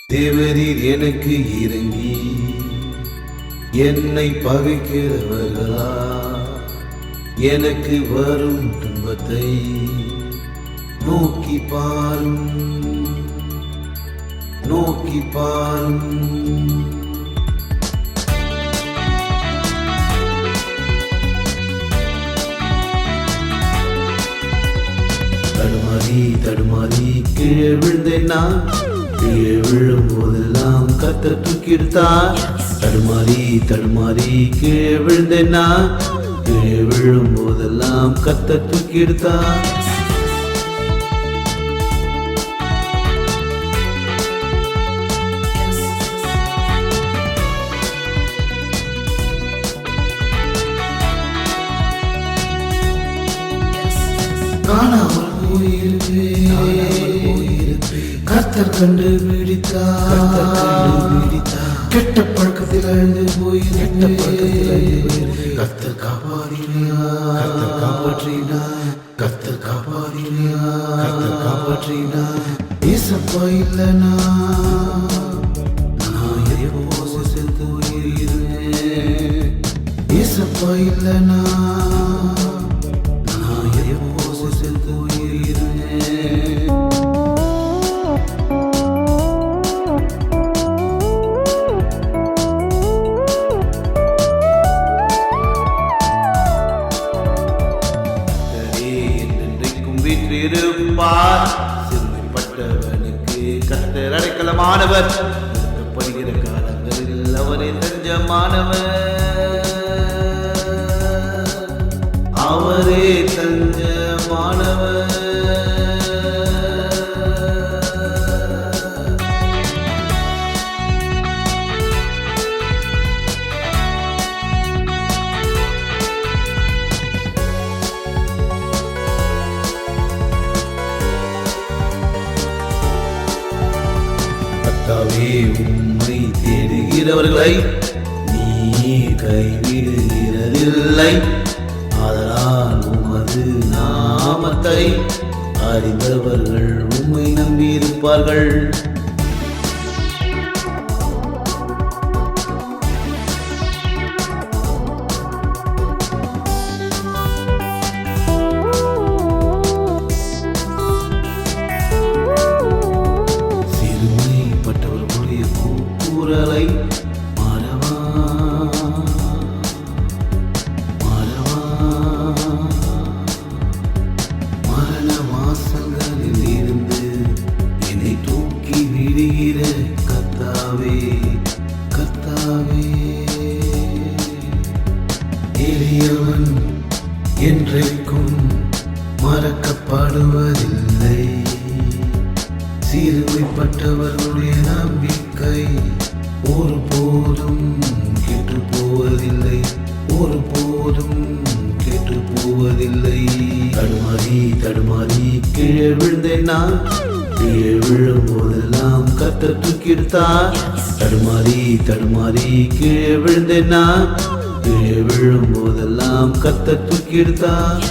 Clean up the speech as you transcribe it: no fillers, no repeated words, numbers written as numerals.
தேவரீர் எனக்கு இறங்கி என்னை பகைக்கிறவர்களா எனக்கு வரும் துன்பத்தை நோக்கி பாரும் நோக்கி பாரும். தடுமாறி தடுமாறி கீழே விழுந்தேன் நான். கீழே விழும் போதெல்லாம் கர்த்தர் தூக்கி எடுத்தார். தடுமாறி தடுமாறி கீழே விழுந்தேன் நான். கீழே விழும் போதெல்லாம் கர்த்தர் தூக்கி எடுத்தார். காணாமல் கர்த்தர் கண்டு பிடித்தார். கெட்ட பழக்கத்தில் அழுந்து போய் கர்த்தர் காப்பாற்றினார். கர்த்தர் காப்பாற்றினார். ஏசப்பா இல்லைனா நான் எப்போ செத்து போயிருந்தேன். ஏசப்பா இல்லைனா வீற்றிருப்பார். சிறுமைப்பட்டவனுக்கு கர்த்தர் அடைக்கலமானவர். படுகிற காலங்களில் அவரே தஞ்சமானவர். அவரே தஞ்சமானவர். கர்த்தாவே உம்மை தேடுகிறவர்களை நீ கைவிடுகிறதில்லை. அதனால் உமது நாமத்தை அறிந்தவர்கள் உம்மை நம்பியிருப்பார்கள். குரலை மாறவா மாறவா மரண வாசல்களில் இருந்து என்னை தூக்கி விடுகிற கர்த்தாவே கர்த்தாவே. எளியவன் என்றைக்கும் மறக்கப்படுவதில்லை. சிறுமைப்பட்டவர்களுடைய நம்பிக்கை ஒருபோதும் கெட்டு போவதில்லை. ஒருபோதும் கெட்டு போவதில்லை. தடுமாறி தடுமாறி கீழே விழுந்தேன் நான். கீழே விழும் போதெல்லாம் கர்த்தர் தூக்கி எடுத்தார். தடுமாறி தடுமாறி கீழே விழுந்தேன் நான். கீழே விழும் போதெல்லாம் கர்த்தர் தூக்கி எடுத்தார்.